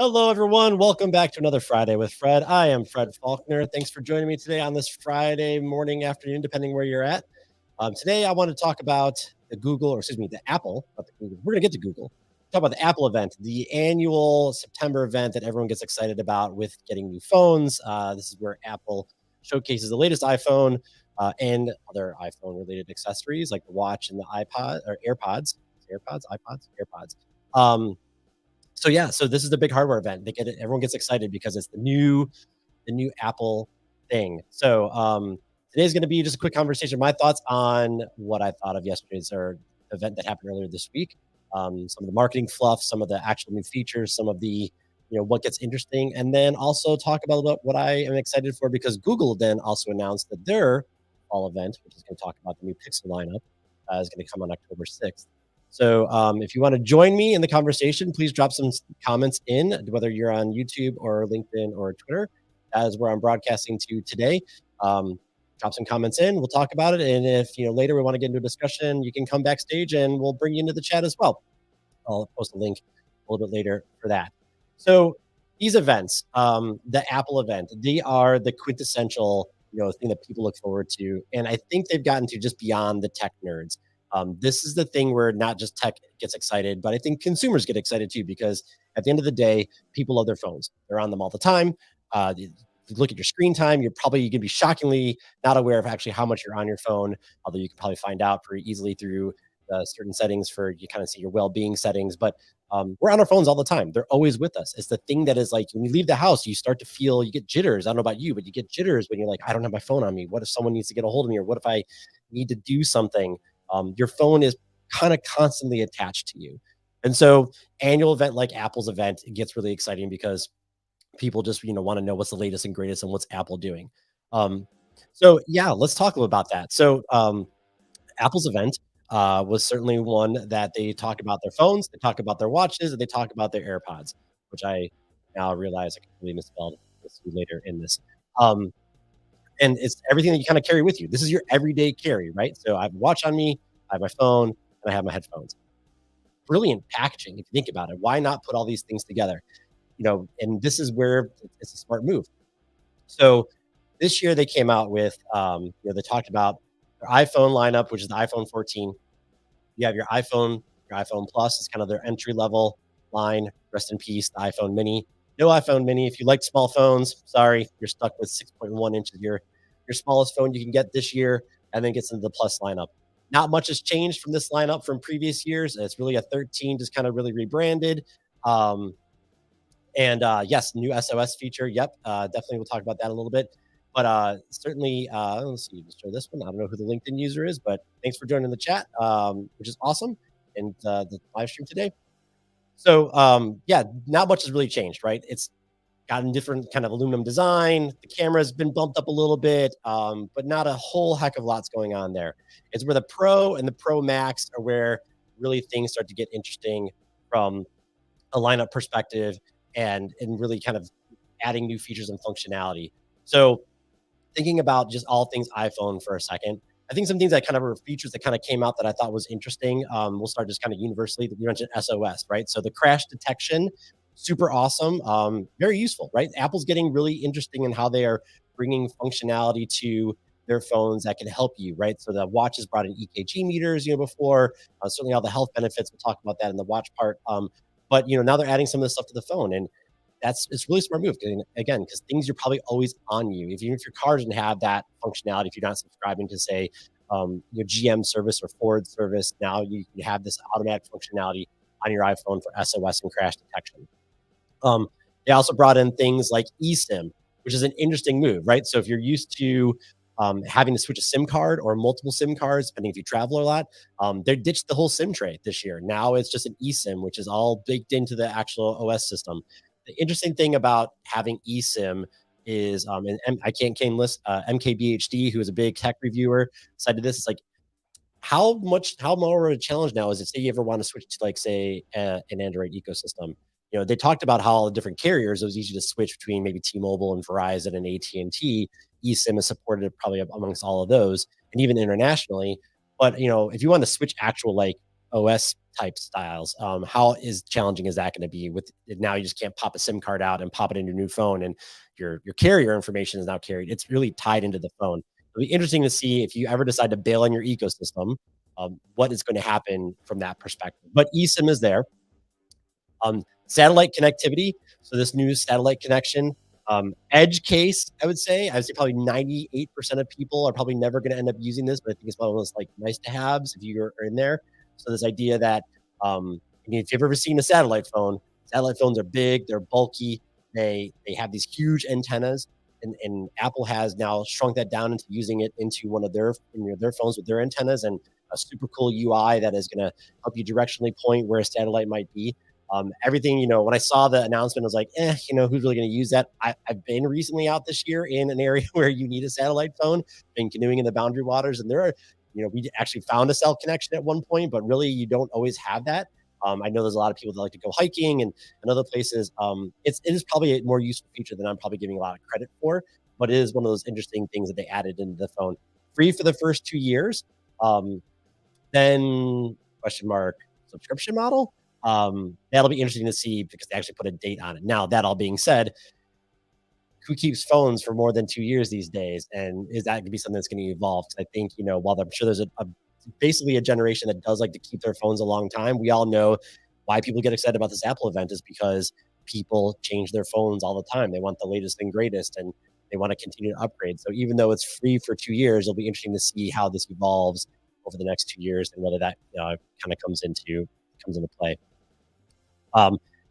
Hello, everyone. Welcome back to another Friday with Fred. I am Fred Faulkner. Thanks for joining me today on this Friday morning, afternoon, depending where you're at. Today, I want to talk about the Google, or excuse me, the Apple. Not the Google. We're going to get to Google. Talk about the Apple event, the annual September event that everyone gets excited about with getting new phones. This is where Apple showcases the latest iPhone and other iPhone-related accessories like the watch and the iPod or AirPods. AirPods. So this is the big hardware event. They get it. Everyone gets excited because it's the new Apple thing. Today's going to be just a quick conversation. My thoughts on what I thought of yesterday's or event that happened earlier this week. Some of the marketing fluff, some of the actual new features, some of the what gets interesting, and then also talk about what I am excited for because Google then also announced that their fall event, which is going to talk about the new Pixel lineup, is going to come on October 6th. If you want to join me in the conversation, please drop some comments in, whether you're on YouTube or LinkedIn or Twitter. That is where I'm broadcasting to today. Drop some comments in. We'll talk about it. And if later we want to get into a discussion, you can come backstage and we'll bring you into the chat as well. I'll post a link a little bit later for that. So these events, the Apple event, they are the quintessential thing that people look forward to. And I think they've gotten to just beyond the tech nerds. This is the thing where not just tech gets excited, but I think consumers get excited too, because at the end of the day, people love their phones. They're on them all the time. If you look at your screen time, you're probably going to be shockingly not aware of actually how much you're on your phone, although you can probably find out pretty easily through certain settings for you kind of see your well-being settings. But we're on our phones all the time. They're always with us. It's the thing that is like when you leave the house, you start to feel, you get jitters. I don't know about you, but you get jitters when you're like, I don't have my phone on me. What if someone needs to get a hold of me? Or what if I need to do something? Your phone is kind of constantly attached to you. And so annual event like Apple's event, it gets really exciting because people just, want to know what's the latest and greatest and what's Apple doing. Let's talk about that. Apple's event was certainly one that they talk about their phones, they talk about their watches, and they talk about their AirPods, which I now realize I completely misspelled this later in this. Um, and it's everything that you kind of carry with you. This is your everyday carry, right? So I have a watch on me, I have my phone, and I have my headphones. Brilliant packaging, if you think about it. Why not put all these things together? And this is where it's a smart move. So this year they came out with, they talked about their iPhone lineup, which is the iPhone 14. You have your iPhone Plus is kind of their entry level line. Rest in peace, the iPhone Mini. No iPhone Mini. If you like small phones, sorry, you're stuck with 6.1 inches. Your smallest phone you can get this year, and then gets into the Plus lineup. Not much has changed from this lineup from previous years. It's really a 13, just kind of really rebranded. Yes, new SOS feature. Yep, definitely we'll talk about that a little bit. But certainly, let's see, just show this one. I don't know who the LinkedIn user is, but thanks for joining the chat, which is awesome, and the live stream today. Not much has really changed, right? It's gotten different kind of aluminum design. The camera's been bumped up a little bit, but not a whole heck of lots going on there. It's where the Pro and the Pro Max are where really things start to get interesting from a lineup perspective and really kind of adding new features and functionality. So thinking about just all things iPhone for a second, I think some things that kind of were features that kind of came out that I thought was interesting. We'll start just kind of universally. You mentioned SOS, right? So the crash detection, super awesome, very useful, right? Apple's getting really interesting in how they are bringing functionality to their phones that can help you, right? So the watches brought in EKG meters, before. Certainly all the health benefits. We'll talk about that in the watch part. But now they're adding some of this stuff to the phone, and it's really smart move. Again, because things are probably always on you. Even if your car doesn't have that functionality, if you're not subscribing to say your GM service or Ford service, now you have this automatic functionality on your iPhone for SOS and crash detection. They also brought in things like eSIM, which is an interesting move, right? So if you're used to having to switch a SIM card or multiple SIM cards, depending if you travel a lot, they ditched the whole SIM tray this year. Now it's just an eSIM, which is all baked into the actual OS system. The interesting thing about having eSIM is, and I can't claim list MKBHD, who is a big tech reviewer, cited this. It's like how more of a challenge now is it? Say you ever want to switch to like say an Android ecosystem. They talked about how all the different carriers, it was easy to switch between maybe T-Mobile and Verizon and AT&T. eSIM is supported probably amongst all of those, and even internationally. But if you want to switch actual like OS type styles. How is challenging is that going to be with now? You just can't pop a SIM card out and pop it in your new phone, and your carrier information is now carried. It's really tied into the phone. It'll be interesting to see if you ever decide to bail on your ecosystem, what is going to happen from that perspective. But eSIM is there. Satellite connectivity. So this new satellite connection, edge case, I would say probably 98% of people are probably never going to end up using this, but I think it's one of those like nice to haves if you are in there. So this idea that, I mean, if you've ever seen a satellite phones are big, they're bulky, they have these huge antennas, and Apple has now shrunk that down into using it into one of their phones with their antennas and a super cool UI that is going to help you directionally point where a satellite might be. Everything, when I saw the announcement, I was like, who's really going to use that? I've been recently out this year in an area where you need a satellite phone, been canoeing in the Boundary Waters, and there are, we actually found a cell connection at one point, but really you don't always have that. I know there's a lot of people that like to go hiking and other places. It is probably a more useful feature than I'm probably giving a lot of credit for, but it is one of those interesting things that they added into the phone. Free for the first 2 years. Then question mark subscription model. That'll be interesting to see because they actually put a date on it. Now, that all being said, who keeps phones for more than 2 years these days? And is that going to be something that's going to evolve? Because I think, while I'm sure there's basically a generation that does like to keep their phones a long time, we all know why people get excited about this Apple event is because people change their phones all the time. They want the latest and greatest, and they want to continue to upgrade. So even though it's free for 2 years, it'll be interesting to see how this evolves over the next 2 years and whether that kind of comes into play.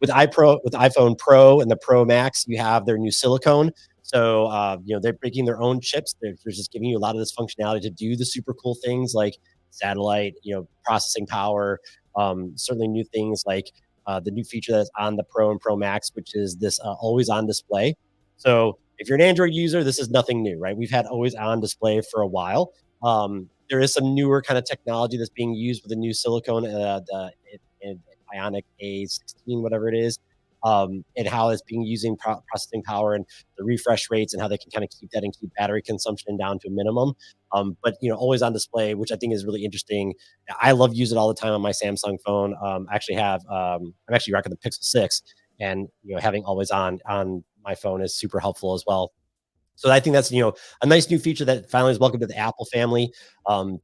With iPhone Pro and the Pro Max, you have their new silicone. So they're making their own chips. They're just giving you a lot of this functionality to do the super cool things like satellite, processing power. Certainly new things like the new feature that's on the Pro and Pro Max, which is this always on display. So if you're an Android user, this is nothing new, right? We've had always on display for a while. There is some newer kind of technology that's being used with the new silicone, Ionic A16, whatever it is, and how it's being using processing power and the refresh rates and how they can kind of keep that and keep battery consumption down to a minimum. But always on display, which I think is really interesting. I love using it all the time on my Samsung phone. I'm actually rocking the Pixel 6, and having always on my phone is super helpful as well. So I think that's a nice new feature that finally is welcome to the Apple family.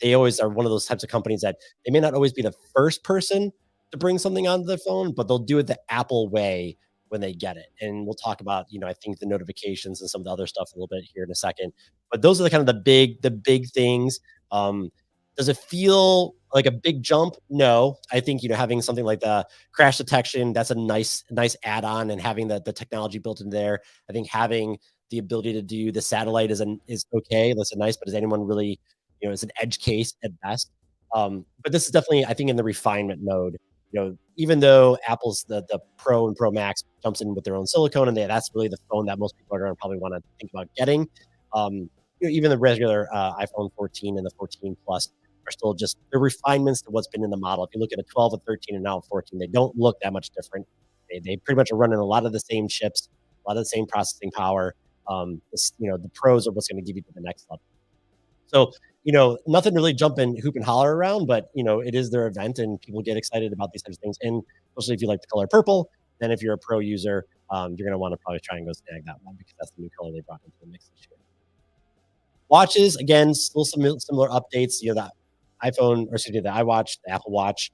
They always are one of those types of companies that they may not always be the first person to bring something onto their phone, but they'll do it the Apple way when they get it. And we'll talk about I think the notifications and some of the other stuff a little bit here in a second. But those are the kind of the big things. Does it feel like a big jump? No. I think having something like the crash detection, that's a nice add-on, and having the technology built in there. I think having the ability to do the satellite is okay. That's nice, but is anyone really, it's an edge case at best. But this is definitely, I think, in the refinement mode. Even though Apple's the Pro and Pro Max jumps in with their own silicone, and that's really the phone that most people are going to probably want to think about getting. Even the regular iPhone 14 and the 14 Plus are still just the refinements to what's been in the model. If you look at a 12, a 13, and now a 14, they don't look that much different. They pretty much are running a lot of the same chips, a lot of the same processing power. The pros are what's going to give you to the next level. So, nothing really jumping hoop and holler around, but it is their event and people get excited about these types of things. And especially if you like the color purple, then if you're a pro user, you're going to want to probably try and go snag that one because that's the new color they brought into the mix this year. Watches, again, still some similar updates. The iWatch, the Apple Watch,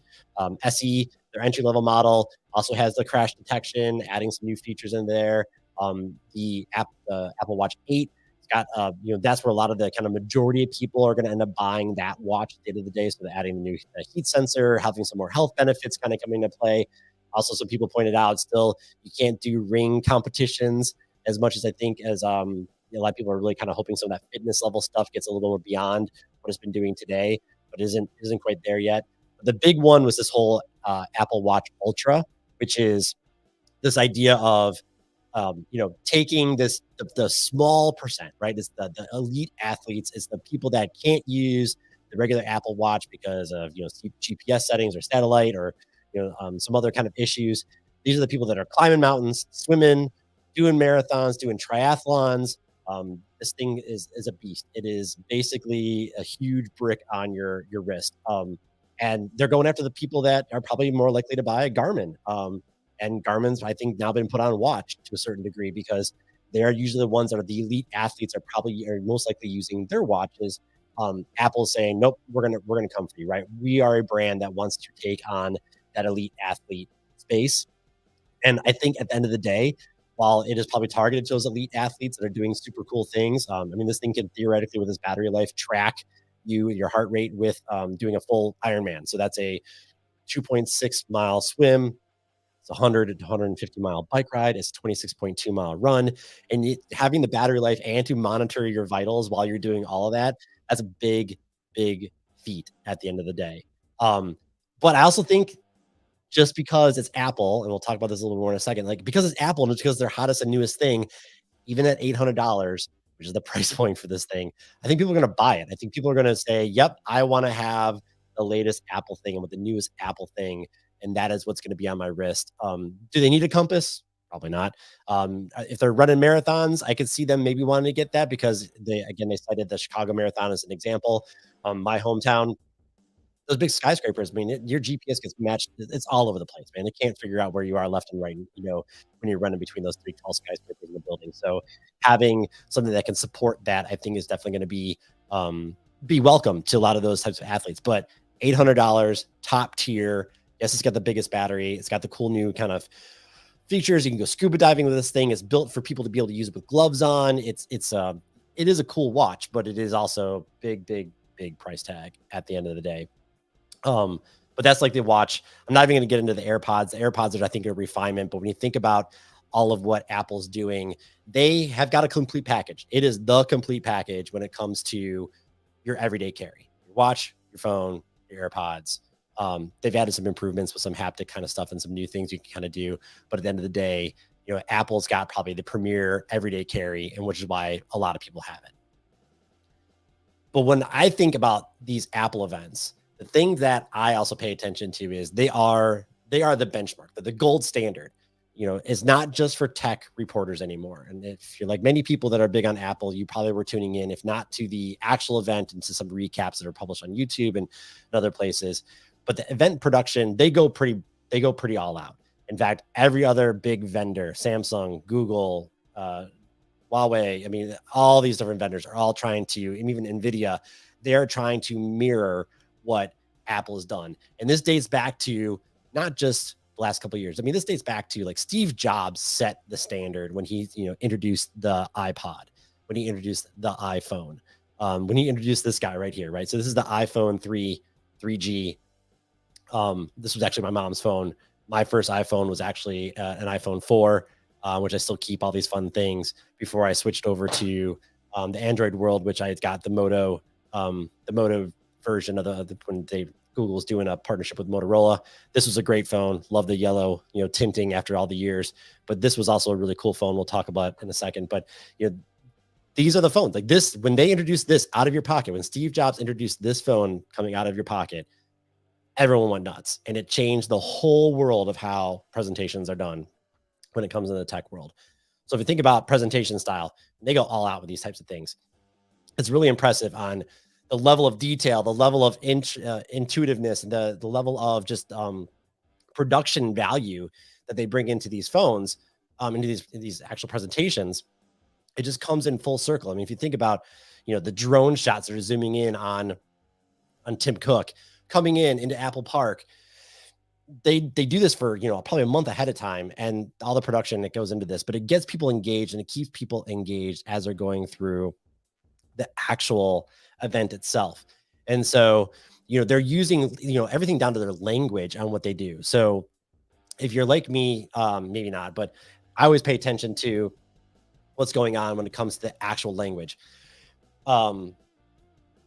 SE, their entry level model also has the crash detection, adding some new features in there. The Apple Watch 8 got that's where a lot of the kind of majority of people are going to end up buying that watch at the end of the day. So they're adding the new heat sensor, having some more health benefits kind of coming into play. Also, some people pointed out still you can't do ring competitions as much as I think as a lot of people are really kind of hoping some of that fitness level stuff gets a little bit beyond what it's been doing today, but isn't quite there yet. But the big one was this whole Apple Watch Ultra, which is this idea of taking the small percent, right? It's the elite athletes. It's the people that can't use the regular Apple Watch because of GPS settings or satellite or some other kind of issues. These are the people that are climbing mountains, swimming, doing marathons, doing triathlons. This thing is a beast. It is basically a huge brick on your wrist. and they're going after the people that are probably more likely to buy a Garmin. And Garmin's, I think, now been put on watch to a certain degree because they are usually the ones that are the elite athletes are most likely using their watches. Apple's saying, nope, we're gonna come for you, right? We are a brand that wants to take on that elite athlete space. And I think at the end of the day, while it is probably targeted to those elite athletes that are doing super cool things, I mean, this thing can theoretically, with its battery life, track your heart rate with doing a full Ironman. So that's a 2.6 mile swim, it's a 100 to 150-mile bike ride. It's a 26.2-mile run. And having the battery life and to monitor your vitals while you're doing all of that, that's a big, big feat at the end of the day. Um, but I also think just because it's Apple, and we'll talk about this a little more in a second, like because it's Apple and it's because they're hottest and newest thing, even at $800, which is the price point for this thing, I think people are going to buy it. I think people are going to say, "Yep, I want to have the latest Apple thing and with the newest Apple thing, and that is what's going to be on my wrist." Do they need a compass? Probably not. If they're running marathons, I could see them maybe wanting to get that because they cited the Chicago Marathon as an example. My hometown, those big skyscrapers, I mean, your GPS gets matched. It's all over the place, man. They can't figure out where you are left and right, when you're running between those three tall skyscrapers in the building. So having something that can support that, I think, is definitely going to be welcome to a lot of those types of athletes. But $800, top tier. Yes, it's got the biggest battery. It's got the cool new kind of features. You can go scuba diving with this thing. It's built for people to be able to use it with gloves on. It is a cool watch, but it is also big, big, big price tag at the end of the day. But that's like the watch. I'm not even going to get into the AirPods. The AirPods are, I think, a refinement. But when you think about all of what Apple's doing, they have got a complete package. It is the complete package when it comes to your everyday carry: your watch, your phone, your AirPods. They've added some improvements with some haptic kind of stuff and some new things you can kind of do. But at the end of the day, Apple's got probably the premier everyday carry, and which is why a lot of people have it. But when I think about these Apple events, the thing that I also pay attention to is they are the benchmark, the gold standard. It's not just for tech reporters anymore. And if you're like many people that are big on Apple, you probably were tuning in, if not to the actual event and to some recaps that are published on YouTube and other places. But the event production, they go pretty all out. In fact, every other big vendor, Samsung, Google, Huawei, I mean, all these different vendors are all trying to, and even Nvidia, they're trying to mirror what Apple has done. And this dates back to not just the last couple of years. I mean, this dates back to like Steve Jobs set the standard when he, introduced the iPod, when he introduced the iPhone, when he introduced this guy right here, right? So this is the iPhone 3G. This was actually my mom's phone. My first iPhone was actually an iPhone 4, which I still keep all these fun things before I switched over to the Android world, which I got the Moto version of when Google's doing a partnership with Motorola. This was a great phone. Love the yellow, tinting after all the years. But this was also a really cool phone. We'll talk about in a second. But these are the phones like this. When they introduced this out of your pocket, when Steve Jobs introduced this phone coming out of your pocket, everyone went nuts, and it changed the whole world of how presentations are done when it comes in the tech world. So if you think about presentation style, they go all out with these types of things. It's really impressive on the level of detail, the level of intuitiveness, and the level of just production value that they bring into these phones, into these actual presentations. It just comes in full circle. I mean, if you think about, the drone shots that are zooming in on Tim Cook coming into Apple Park, they do this for, probably a month ahead of time, and all the production that goes into this, but it gets people engaged and it keeps people engaged as they're going through the actual event itself. And so, they're using, everything down to their language on what they do. So if you're like me, maybe not, but I always pay attention to what's going on when it comes to the actual language.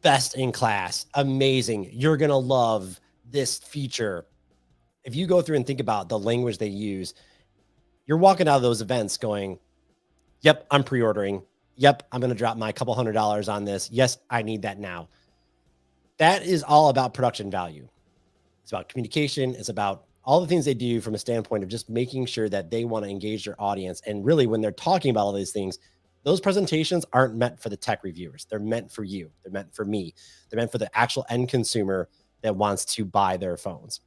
Best in class, amazing. You're going to love this feature. If you go through and think about the language they use, you're walking out of those events going, yep, I'm pre-ordering. Yep, I'm going to drop my couple $100s on this. Yes, I need that now. That is all about production value. It's about communication. It's about all the things they do from a standpoint of just making sure that they want to engage their audience. And really, when they're talking about all these things, those presentations aren't meant for the tech reviewers. They're meant for you. They're meant for me. They're meant for the actual end consumer that wants to buy their phones.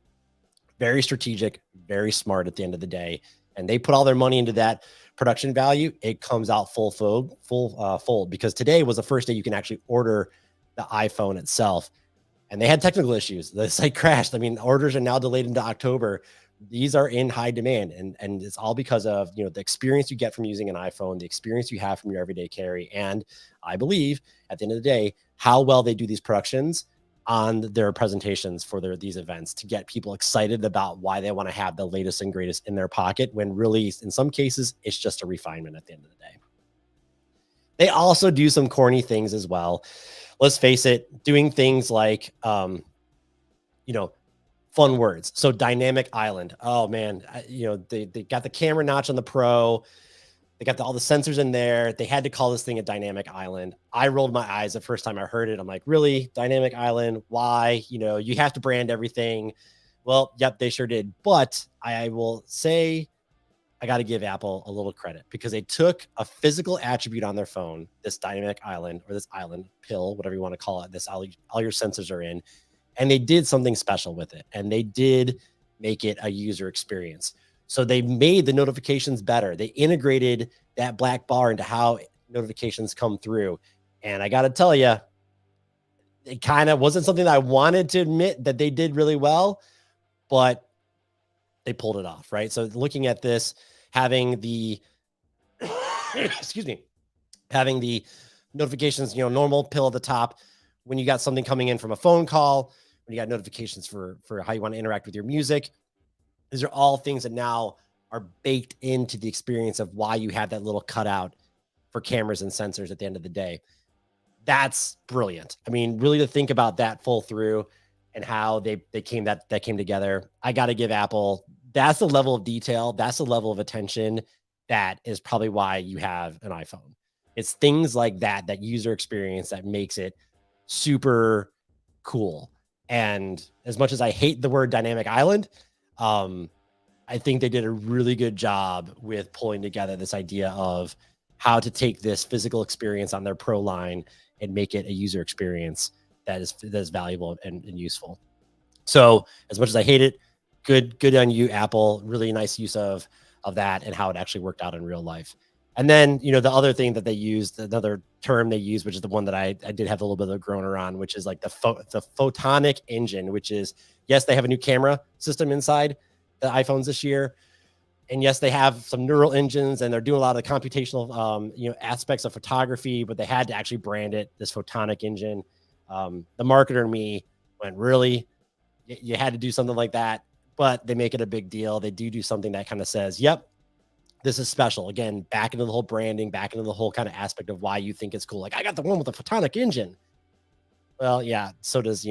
Very strategic, very smart at the end of the day. And they put all their money into that production value. It comes out fold because today was the first day you can actually order the iPhone itself. And they had technical issues. The site crashed. I mean, orders are now delayed into October. These are in high demand, and it's all because of the experience you get from using an iPhone, the experience you have from your everyday carry, and I believe at the end of the day how well they do these productions on their presentations for these events to get people excited about why they want to have the latest and greatest in their pocket, when really in some cases it's just a refinement at the end of the day. They also do some corny things as well. Let's face it, doing things like fun words. So dynamic island. Oh man, they got the camera notch on the Pro. They got all the sensors in there. They had to call this thing a dynamic island. I rolled my eyes the first time I heard it. I'm like, really? Dynamic island? Why? You have to brand everything. Well, yep, they sure did. But I will say I got to give Apple a little credit because they took a physical attribute on their phone, this dynamic island or this island pill, whatever you want to call it, this all your sensors are in, and they did something special with it. And they did make it a user experience. So they made the notifications better. They integrated that black bar into how notifications come through. And I got to tell you, it kind of wasn't something that I wanted to admit that they did really well, but they pulled it off, right? So looking at this, having the, excuse me, having the notifications, normal pill at the top, when you got something coming in from a phone call, when you got notifications for how you want to interact with your music, these are all things that now are baked into the experience of why you have that little cutout for cameras and sensors at the end of the day. That's brilliant. I mean, really to think about that full through and how they came together. I got to give Apple, that's the level of detail. That's the level of attention. That is probably why you have an iPhone. It's things like that user experience that makes it super cool. And as much as I hate the word dynamic island, I think they did a really good job with pulling together this idea of how to take this physical experience on their Pro line and make it a user experience that is valuable and useful. So as much as I hate it, good on you, Apple. Really nice use of that and how it actually worked out in real life. And then, the other thing that they used, another term they used, which is the one that I did have a little bit of a groaner on, which is like the photonic engine, which is, yes, they have a new camera system inside the iPhones this year. And yes, they have some neural engines and they're doing a lot of the computational, aspects of photography, but they had to actually brand it this photonic engine. The marketer in me went, really? You had to do something like that, but they make it a big deal. They do something that kind of says, yep, this is special. Again, back into the whole branding, back into the whole kind of aspect of why you think it's cool. Like, I got the one with the photonic engine. Well, yeah, so does,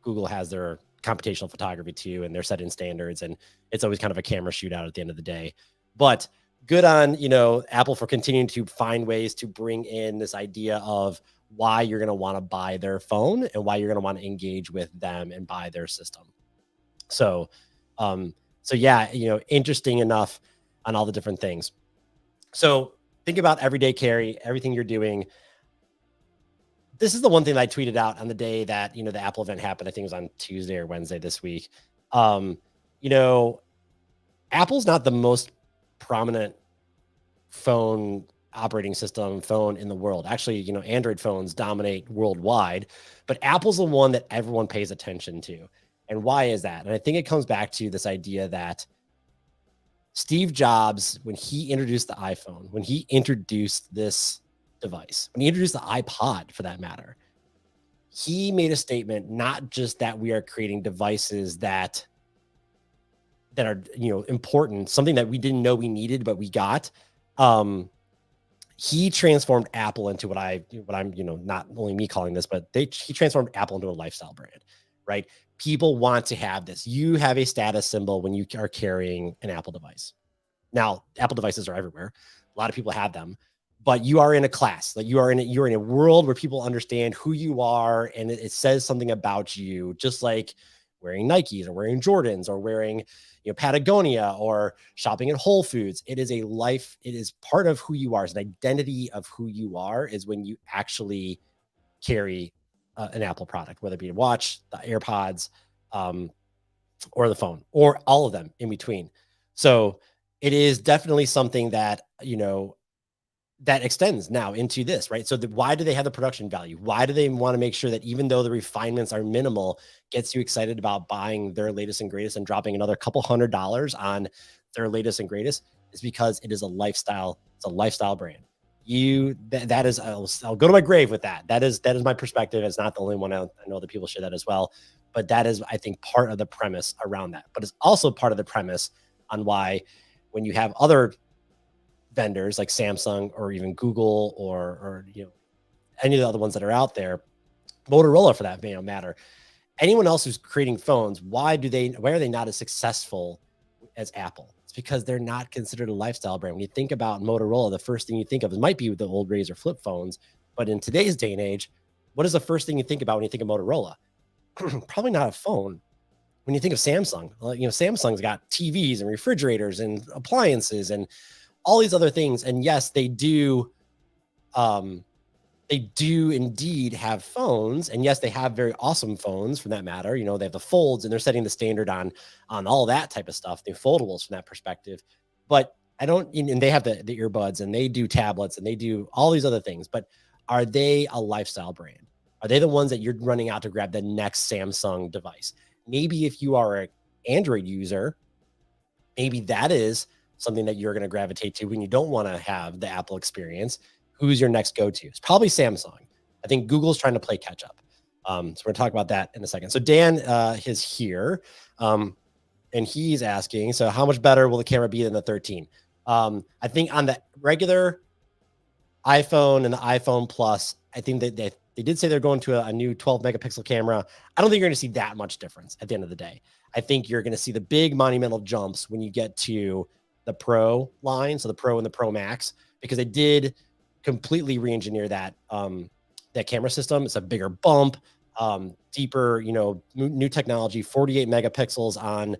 Google has their computational photography too, and they're setting standards, and it's always kind of a camera shootout at the end of the day. But good on, Apple for continuing to find ways to bring in this idea of why you're going to want to buy their phone and why you're going to want to engage with them and buy their system. So yeah, interesting enough on all the different things. So think about everyday carry, everything you're doing. This is the one thing that I tweeted out on the day that, the Apple event happened. I think it was on Tuesday or Wednesday this week. Apple's not the most prominent phone operating system phone in the world. Actually, Android phones dominate worldwide, but Apple's the one that everyone pays attention to. And why is that? And I think it comes back to this idea that Steve Jobs, when he introduced the iPhone, when he introduced this device, when he introduced the iPod for that matter, he made a statement, not just that we are creating devices that are, important, something that we didn't know we needed, but we got. He transformed Apple into what I'm, not only me calling this, but he transformed Apple into a lifestyle brand, right? People want to have this. You have a status symbol when you are carrying an Apple device. Now, Apple devices are everywhere. A lot of people have them, but you are in a class. Like you're in a world where people understand who you are, and it says something about you, just like wearing Nikes or wearing Jordans or wearing, Patagonia or shopping at Whole Foods. It is a life. It is part of who you are. It's an identity of who you are is when you actually carry an Apple product, whether it be a watch, the AirPods, um, or the phone, or all of them in between. So it is definitely something that, that extends now into this, right? So why do they have the production value? Why do they want to make sure that even though the refinements are minimal, gets you excited about buying their latest and greatest and dropping another couple $100 on their latest and greatest? Is because it is a lifestyle. It's a lifestyle brand. That is, I'll go to my grave with that. That is my perspective. It's not the only one. I know that people share that as well, but that is, I think, part of the premise around that. But it's also part of the premise on why, when you have other vendors like Samsung or even Google, or any of the other ones that are out there, Motorola for that matter, anyone else who's creating phones, why are they not as successful as Apple? It's because they're not considered a lifestyle brand. When you think about Motorola, the first thing you think of might be the old Razr flip phones, but in today's day and age, what is the first thing you think about when you think of Motorola? Probably not a phone. When you think of Samsung, Samsung's got TVs and refrigerators and appliances and all these other things. And yes, they do indeed have phones, and yes, they have very awesome phones from that matter. They have the folds, and they're setting the standard on all that type of stuff, the foldables from that perspective. But I don't, and they have the earbuds, and they do tablets, and they do all these other things. But are they a lifestyle brand? Are they the ones that you're running out to grab the next Samsung device? Maybe if you are an Android user, maybe that is something that you're going to gravitate to when you don't want to have the Apple experience. Who's your next go-to? It's probably Samsung. I think Google's trying to play catch up. So we're going to talk about that in a second. So Dan is here, and he's asking, so how much better will the camera be than the 13? I think on the regular iPhone and the iPhone Plus, I think that they did say they're going to a new 12 megapixel camera. I don't think you're going to see that much difference at the end of the day. I think you're going to see the big monumental jumps when you get to the Pro line, so the Pro and the Pro Max, because they did completely re-engineer that camera system. It's a bigger bump, deeper, new technology, 48 megapixels on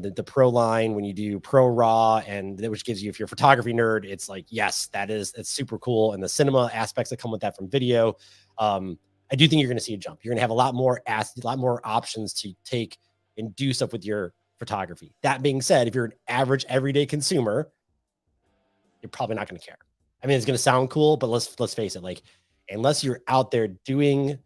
the Pro line when you do Pro RAW, and which gives you, if you're a photography nerd, it's like, yes, it's super cool. And the cinema aspects that come with that from video, I do think you're going to see a jump. You're going to have a lot more options to take and do stuff with your photography. That being said, if you're an average everyday consumer, you're probably not going to care. I mean, it's going to sound cool, but let's face it, like, unless you're out there doing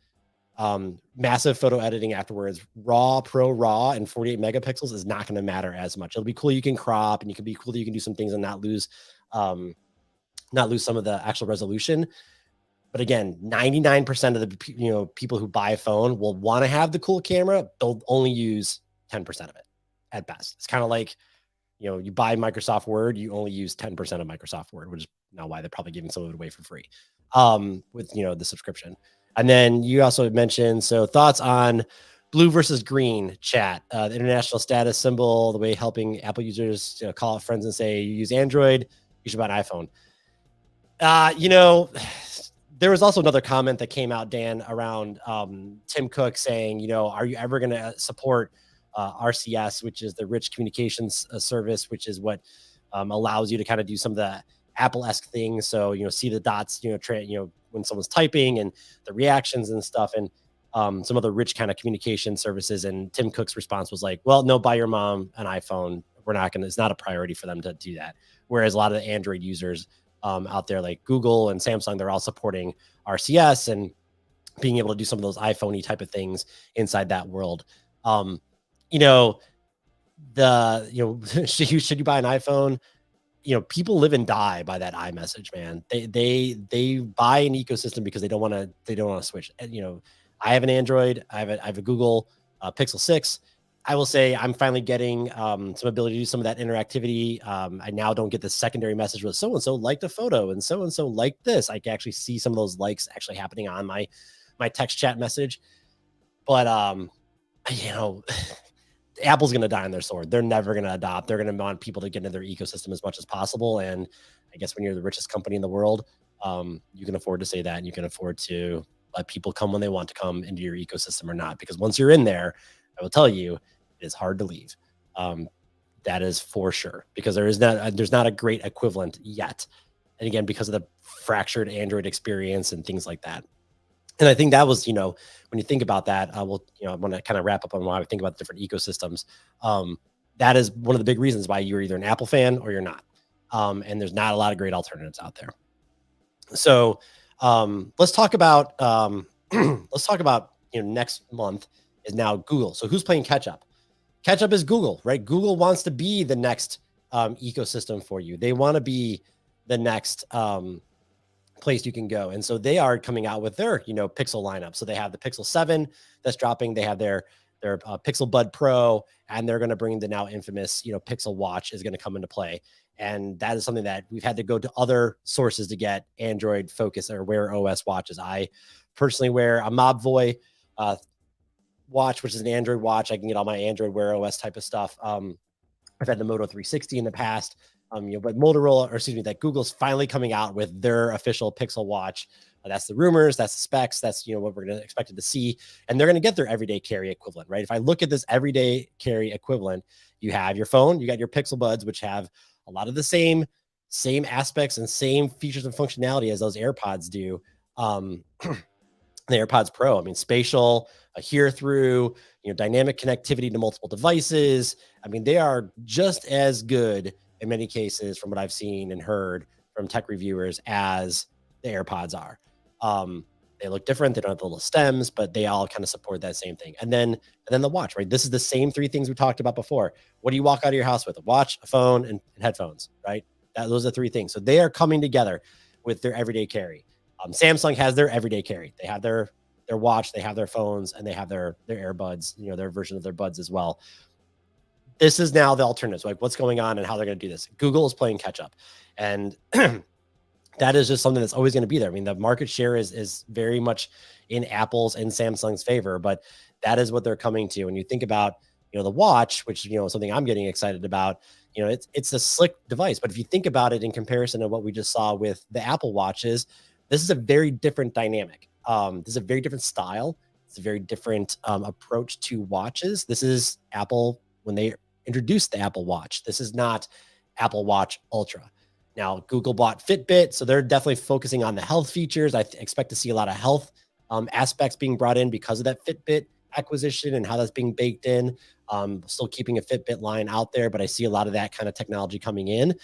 massive photo editing afterwards, Pro RAW and 48 megapixels is not going to matter as much. It'll be cool. You can crop, and you can be cool that you can do some things and not lose some of the actual resolution. But again, 99% of the people who buy a phone will want to have the cool camera. They'll only use 10% of it at best. It's kind of like, you buy Microsoft Word, you only use 10% of Microsoft Word, which is now why they're probably giving some of it away for free with, the subscription. And then you also mentioned, so thoughts on blue versus green chat, the international status symbol, the way helping Apple users call out friends and say, you use Android, you should buy an iPhone. There was also another comment that came out, Dan, around Tim Cook saying, are you ever going to support RCS, which is the rich communications service, which is what allows you to kind of do some of the Apple-esque things. So, see the dots, when someone's typing, and the reactions and stuff, and some of the rich kind of communication services. And Tim Cook's response was like, well, no, buy your mom an iPhone. It's not a priority for them to do that. Whereas a lot of the Android users out there, like Google and Samsung, they're all supporting RCS and being able to do some of those iPhone-y type of things inside that world. Should you buy an iPhone? People live and die by that iMessage, man. They buy an ecosystem because they don't want to switch. And, I have an Android. I have a Google Pixel 6. I will say I'm finally getting some ability to do some of that interactivity. I now don't get the secondary message with so-and-so liked a photo and so-and-so liked this. I can actually see some of those likes actually happening on my text chat message. But, Apple's going to die on their sword. They're never going to adopt. They're going to want people to get into their ecosystem as much as possible. And I guess when you're the richest company in the world, you can afford to say that, and you can afford to let people come when they want to come into your ecosystem or not. Because once you're in there, I will tell you, it is hard to leave. That is for sure, because there's not a great equivalent yet. And again, because of the fractured Android experience and things like that. And I think that was, when you think about that, I want to kind of wrap up on why I think about different ecosystems. Um, that is one of the big reasons why you're either an Apple fan or you're not. And there's not a lot of great alternatives out there. So let's talk about next month is now Google. So who's playing catch up? Catch up is Google, right? Google wants to be the next ecosystem for you. They want to be the next place you can go. And so they are coming out with their, Pixel lineup. So they have the Pixel 7 that's dropping. They have their Pixel Bud Pro, and they're going to bring the now infamous, Pixel Watch is going to come into play. And that is something that we've had to go to other sources to get Android focus or Wear OS watches. I personally wear a Mobvoi watch, which is an Android watch. I can get all my Android Wear OS type of stuff. I've had the Moto 360 in the past. But Motorola, or excuse me, that Google's finally coming out with their official Pixel Watch. That's the rumors, that's the specs, that's what we're going to expect to see, and they're going to get their everyday carry equivalent, right? If I look at this everyday carry equivalent, you have your phone, you got your Pixel Buds, which have a lot of the same aspects and same features and functionality as those AirPods do. The AirPods Pro, I mean, spatial, a hear through, dynamic connectivity to multiple devices. I mean, they are just as good in many cases, from what I've seen and heard from tech reviewers, as the AirPods are. They look different. They don't have the little stems, but they all kind of support that same thing. And then the watch, right? This is the same three things we talked about before. What do you walk out of your house with? A watch, a phone, and headphones, right? Those are three things. So they are coming together with their everyday carry. Samsung has their everyday carry. They have their watch, they have their phones, and they have their AirBuds, their version of their buds as well. This is now the alternatives, like what's going on and how they're going to do this. Google is playing catch up, and that is just something that's always going to be there. I mean, the market share is very much in Apple's and Samsung's favor, but that is what they're coming to. And you think about, the watch, which, something I'm getting excited about, it's a slick device, but if you think about it in comparison to what we just saw with the Apple Watches, this is a very different dynamic. This is a very different style. It's a very different approach to watches. This is Apple when they introduced the Apple Watch. This is not Apple Watch Ultra. Now, Google bought Fitbit, so they're definitely focusing on the health features. I expect to see a lot of health aspects being brought in because of that Fitbit acquisition and how that's being baked in. Still keeping a Fitbit line out there, but I see a lot of that kind of technology coming in.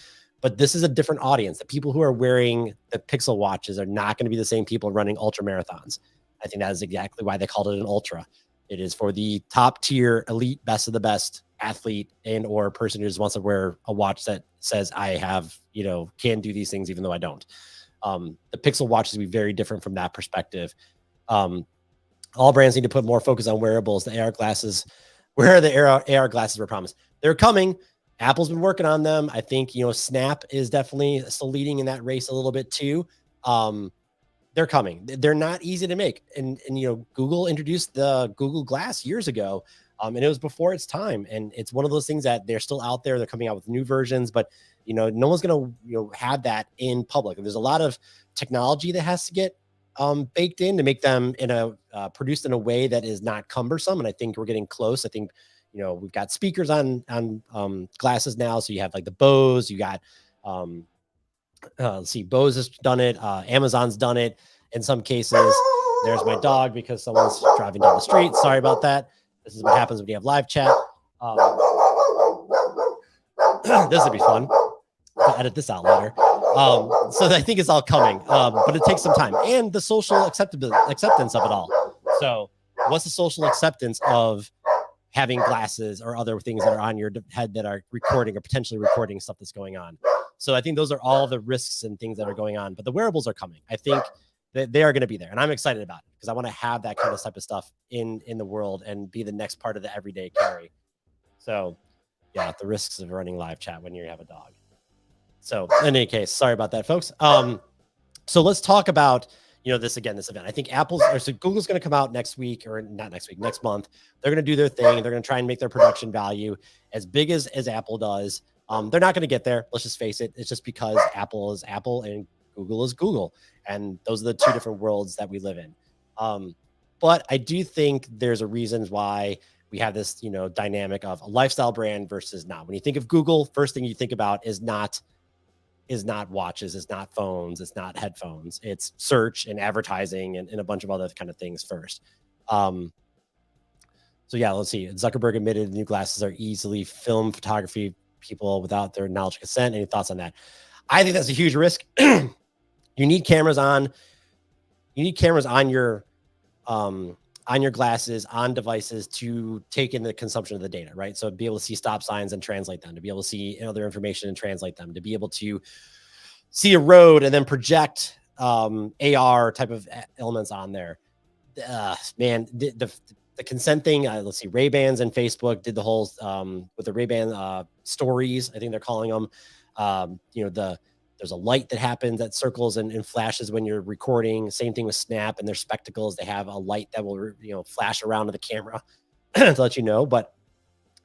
But this is a different audience. The people who are wearing the Pixel watches are not going to be the same people running ultra marathons. I think that is exactly why they called it an ultra. It is for the top tier, elite, best of the best athlete and or person who just wants to wear a watch that says I have, can do these things even though I don't. The Pixel watches will be very different from that perspective. All brands need to put more focus on wearables. The AR glasses, where the AR glasses were promised, they're coming. Apple's been working on them. I think, Snap is definitely still leading in that race a little bit too. They're coming. They're not easy to make. And Google introduced the Google Glass years ago. And it was before its time. And it's one of those things that they're still out there. They're coming out with new versions, but no one's going to have that in public. There's a lot of technology that has to get baked in to make them produced in a way that is not cumbersome. And I think we're getting close. I think, we've got speakers on glasses now. So you have like the Bose, you got, let's see, Bose has done it. Amazon's done it in some cases. There's my dog because someone's driving down the street. Sorry about that. This is what happens when you have live chat. This would be fun. I'll edit this out later. So I think it's all coming, but it takes some time and the social acceptance of it all. So what's the social acceptance of having glasses or other things that are on your head that are recording or potentially recording stuff that's going on? So I think those are all the risks and things that are going on, but the wearables are coming. I think that they are going to be there, and I'm excited about it because I want to have that kind of type of stuff in the world and be the next part of the everyday carry. So yeah, the risks of running live chat when you have a dog. So in any case, sorry about that, folks. So let's talk about, this event. I think Google's going to come out next week, or not next week, next month. They're going to do their thing. They're going to try and make their production value as big as Apple does. They're not going to get there. Let's just face it. It's just because Apple is Apple and Google is Google. And those are the two different worlds that we live in. But I do think there's a reason why we have this, dynamic of a lifestyle brand versus not. When you think of Google, first thing you think about is not is not watches, it's not phones, it's not headphones. It's search and advertising and a bunch of other kind of things first. Um, so yeah, let's see. Zuckerberg admitted the new glasses are easily film photography people without their knowledge or consent. Any thoughts on that? I think that's a huge risk. You need cameras on. You need cameras on your glasses, on devices to take in the consumption of the data, right? So be able to see stop signs and translate them, to be able to see other information and translate them, to be able to see a road and then project AR type of elements on there. Man, the consent thing. Let's see, Ray Bans and Facebook did the whole with the Ray Ban stories. I think they're calling them. There's a light that happens that circles and flashes when you're recording. Same thing with Snap and their spectacles. They have a light that will flash around to the camera to let you know. But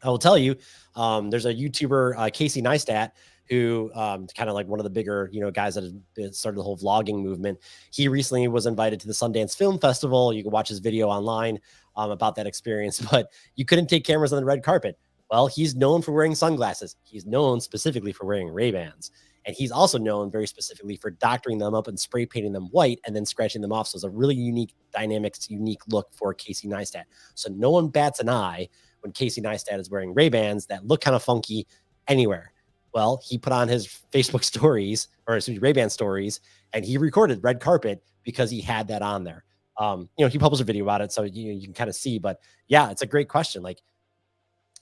I will tell you, there's a YouTuber, Casey Neistat, who kind of like one of the bigger, guys that has started the whole vlogging movement. He recently was invited to the Sundance Film Festival. You can watch his video online about that experience, but you couldn't take cameras on the red carpet. Well, he's known for wearing sunglasses. He's known specifically for wearing Ray-Bans. And he's also known very specifically for doctoring them up and spray painting them white and then scratching them off. So it's a really unique dynamics, unique look for Casey Neistat. So no one bats an eye when Casey Neistat is wearing Ray-Bans that look kind of funky anywhere. Well, he put on his Facebook stories, or excuse me, Ray-Ban stories, and he recorded red carpet because he had that on there. He published a video about it, so you can kind of see. But yeah, it's a great question. Like,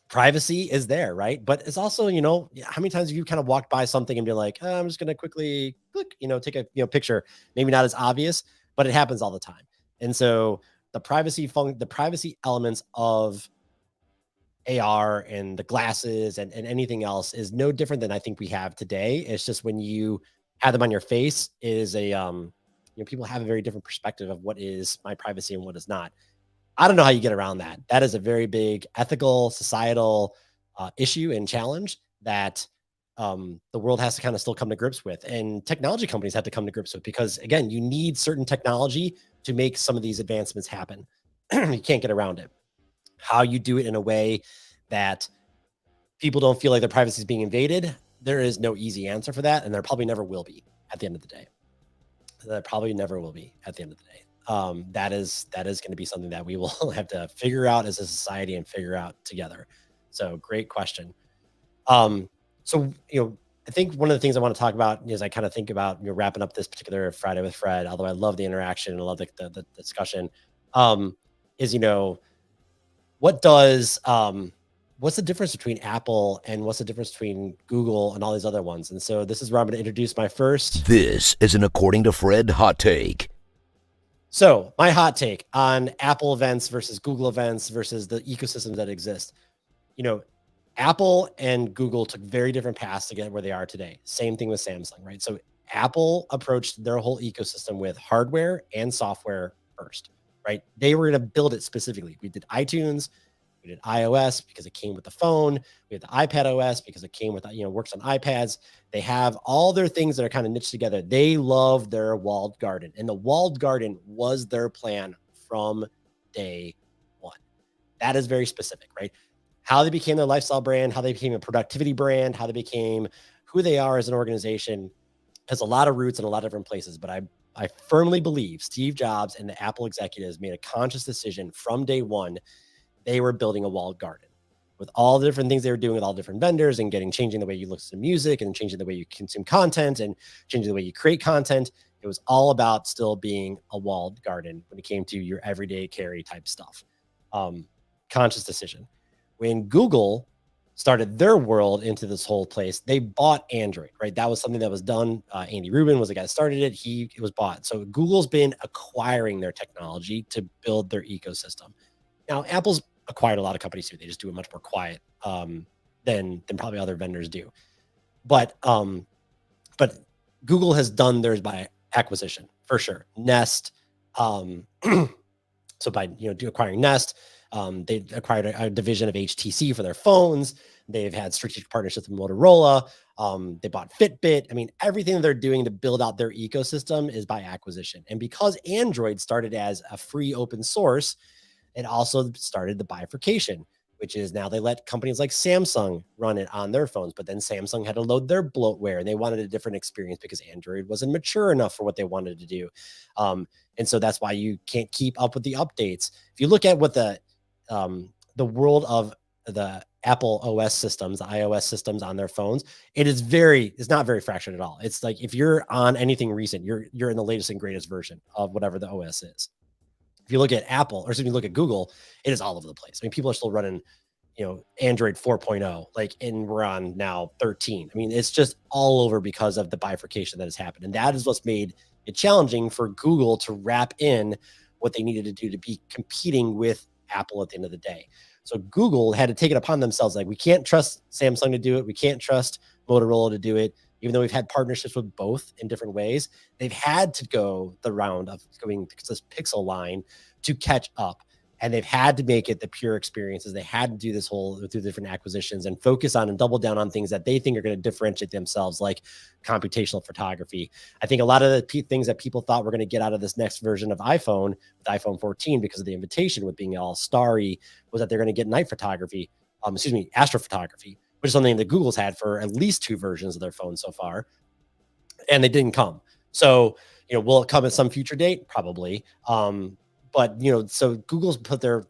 privacy is there, right? But it's also, how many times have you kind of walked by something and be like, oh, I'm just going to quickly click, take a picture, maybe not as obvious, but it happens all the time. And so the privacy elements of AR and the glasses and anything else is no different than I think we have today. It's just when you have them on your face is people have a very different perspective of what is my privacy and what is not. I don't know how you get around that. That is a very big ethical, societal issue and challenge that the world has to kind of still come to grips with. And technology companies have to come to grips with because, again, you need certain technology to make some of these advancements happen. You can't get around it. How you do it in a way that people don't feel like their privacy is being invaded, there is no easy answer for that. And there probably never will be at the end of the day. There probably never will be at the end of the day. That is going to be something that we will have to figure out as a society and figure out together. So great question. I think one of the things I want to talk about is I kind of think about wrapping up this particular Friday with Fred, although I love the interaction and I love the discussion, is what's the difference between Apple and what's the difference between Google and all these other ones? And so this is where I'm going to introduce my first. This is an According to Fred hot take. So my hot take on Apple events versus Google events versus the ecosystems that exist. Apple and Google took very different paths to get where they are today. Same thing with Samsung, right? So Apple approached their whole ecosystem with hardware and software first, right? They were going to build it specifically. We did iTunes, we did iOS because it came with the phone. We had the iPad OS because it came with, works on iPads. They have all their things that are kind of niched together. They love their walled garden, and the walled garden was their plan from day one. That is very specific, right? How they became their lifestyle brand, how they became a productivity brand, how they became who they are as an organization has a lot of roots in a lot of different places. But I firmly believe Steve Jobs and the Apple executives made a conscious decision from day one. They were building a walled garden with all the different things they were doing with all different vendors and changing the way you listen to music and changing the way you consume content and changing the way you create content. It was all about still being a walled garden when it came to your everyday carry type stuff. Conscious decision. When Google started their world into this whole place, they bought Android, right? That was something that was done. Andy Rubin was the guy that started it. It was bought. So Google's been acquiring their technology to build their ecosystem. Now, Apple's acquired a lot of companies too. They just do it much more quiet than probably other vendors do. But Google has done theirs by acquisition for sure. Nest. So by acquiring Nest, they acquired a division of HTC for their phones. They've had strategic partnerships with Motorola. They bought Fitbit. I mean, everything that they're doing to build out their ecosystem is by acquisition. And because Android started as a free open source, it also started the bifurcation which is now they let companies like Samsung run it on their phones, but then Samsung had to load their bloatware and they wanted a different experience because Android wasn't mature enough for what they wanted to do. And so that's why you can't keep up with the updates. If you look at what the world of the Apple OS systems, the iOS systems on their phones, it's not very fractured at all. It's like if you're on anything recent, you're in the latest and greatest version of whatever the OS is. If you look at Apple, or if you look at Google, it is all over the place. I mean, people are still running, Android 4.0, like, and we're on now 13. I mean, it's just all over because of the bifurcation that has happened. And that is what's made it challenging for Google to wrap in what they needed to do to be competing with Apple at the end of the day. So Google had to take it upon themselves. Like, we can't trust Samsung to do it. We can't trust Motorola to do it. Even though we've had partnerships with both in different ways, they've had to go the round of going to this Pixel line to catch up. And they've had to make it the pure experiences. They had to do this whole through different acquisitions and focus on and double down on things that they think are going to differentiate themselves, like computational photography. I think a lot of the things that people thought were going to get out of this next version of iPhone, with iPhone 14, because of the invitation with being all starry, was that they're going to get night photography, astrophotography, which is something that Google's had for at least 2 versions of their phone so far, and they didn't come. So, will it come at some future date? Probably. But so Google's put their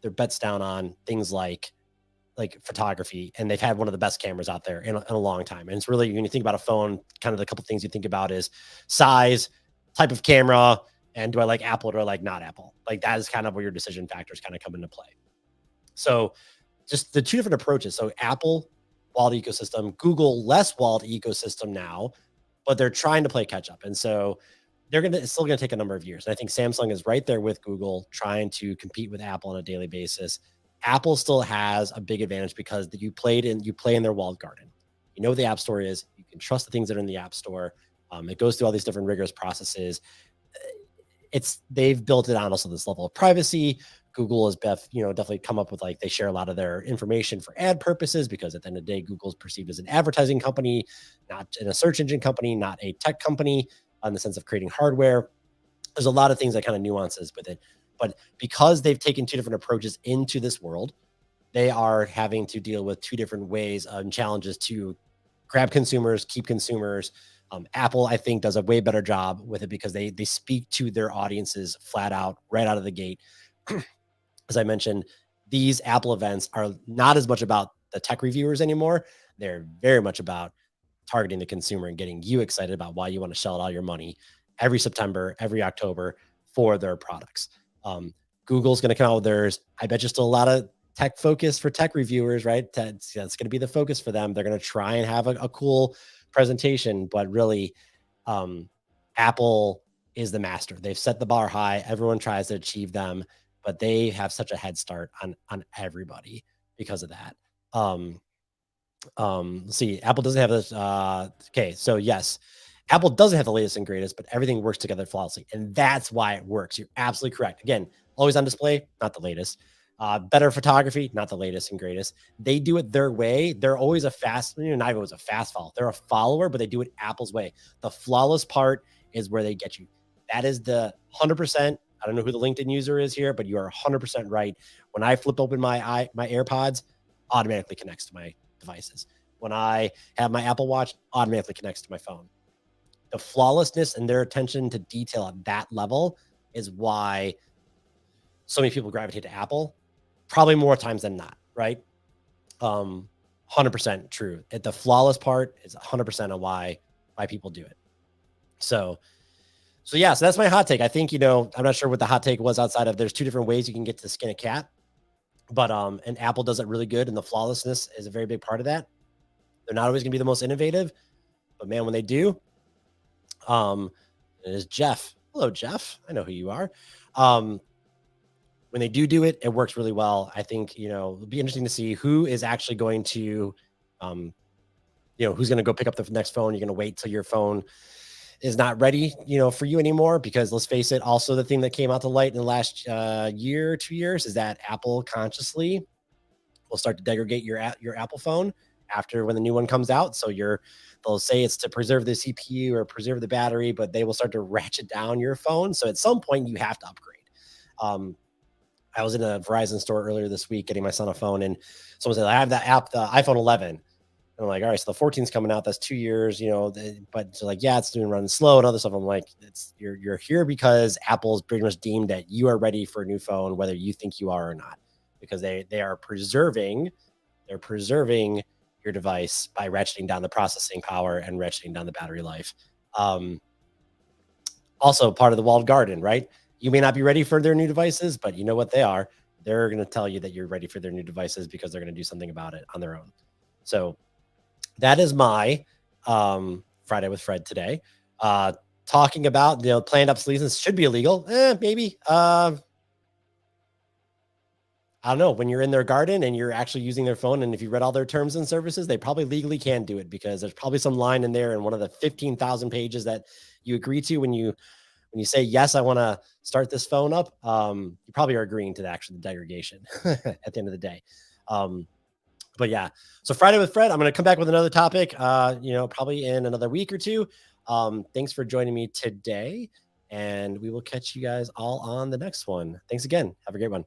bets down on things like photography, and they've had one of the best cameras out there in a long time. And it's really, when you think about a phone, kind of the couple things you think about is size, type of camera, and do I like Apple or do I like not Apple? Like, that is kind of where your decision factors kind of come into play. So just the 2 different approaches. So Apple, walled ecosystem, Google, less walled ecosystem now, but they're trying to play catch up. And so it's still going to take a number of years. And I think Samsung is right there with Google, trying to compete with Apple on a daily basis. Apple still has a big advantage because you play in their walled garden. You know what the App Store is. You can trust the things that are in the App Store. It goes through all these different rigorous processes. They've built it on also this level of privacy. Google has definitely come up with, like, they share a lot of their information for ad purposes, because at the end of the day, Google's perceived as an advertising company, not in a search engine company, not a tech company in the sense of creating hardware. There's a lot of things that kind of nuances with it, but because they've taken 2 different approaches into this world, they are having to deal with 2 different ways and challenges to grab consumers, keep consumers. Apple, I think, does a way better job with it because they speak to their audiences flat out right out of the gate. As I mentioned, these Apple events are not as much about the tech reviewers anymore. They're very much about targeting the consumer and getting you excited about why you want to shell out all your money every September, every October for their products. Google's going to come out with theirs. I bet you still a lot of tech focus for tech reviewers, right? That's going to be the focus for them. They're going to try and have a cool presentation, but really, Apple is the master. They've set the bar high. Everyone tries to achieve them, but they have such a head start on everybody because of that. Let's see, Apple doesn't have this. Okay, so yes, Apple doesn't have the latest and greatest, but everything works together flawlessly, and that's why it works. You're absolutely correct. Again, always on display, not the latest. Better photography, not the latest and greatest. They do it their way. They're always a fast. Not even a fast follower. They're a follower, but they do it Apple's way. The flawless part is where they get you. That is the 100%. I don't know who the LinkedIn user is here, but you are 100% right. When I flip open my AirPods, automatically connects to my devices. When I have my Apple Watch, automatically connects to my phone. The flawlessness and their attention to detail at that level is why so many people gravitate to Apple, probably more times than not, right? 100% true. The flawless part is 100% of why people do it. So yeah, so that's my hot take. I think, I'm not sure what the hot take was outside of, there's 2 different ways you can get to skin a cat, but and Apple does it really good, and the flawlessness is a very big part of that. They're not always going to be the most innovative, but man, when they do, it is Jeff. Hello, Jeff. I know who you are. When they do it, it works really well. I think, it'll be interesting to see who is actually going to, who's going to go pick up the next phone. You're going to wait till your phone is not ready, for you anymore, because let's face it, also the thing that came out to light in the last year, 2 years, is that Apple consciously will start to degrade your Apple phone after when the new one comes out. So they'll say it's to preserve the CPU or preserve the battery, but they will start to ratchet down your phone. So at some point you have to upgrade. I was in a Verizon store earlier this week getting my son a phone, and someone said, I have that app, the iPhone 11. And I'm like, all right, so the 14's coming out. That's 2 years, but it's like, yeah, it's doing running slow and other stuff. I'm like, you're here because Apple's pretty much deemed that you are ready for a new phone, whether you think you are or not, because they are preserving your device by ratcheting down the processing power and ratcheting down the battery life. Um, Also part of the walled garden, right? You may not be ready for their new devices, but you know what they are. They're going to tell you that you're ready for their new devices because they're going to do something about it on their own. So that is my Friday with Fred today. Talking about planned obsolescence should be illegal. Maybe. I don't know. When you're in their garden and you're actually using their phone, and if you read all their terms and services, they probably legally can do it because there's probably some line in there in one of the 15,000 pages that you agree to when you say yes, I want to start this phone up. You probably are agreeing to the actual degradation at the end of the day. Um, but yeah, so Friday with Fred, I'm going to come back with another topic, probably in another week or two. Thanks for joining me today, and we will catch you guys all on the next one. Thanks again. Have a great one.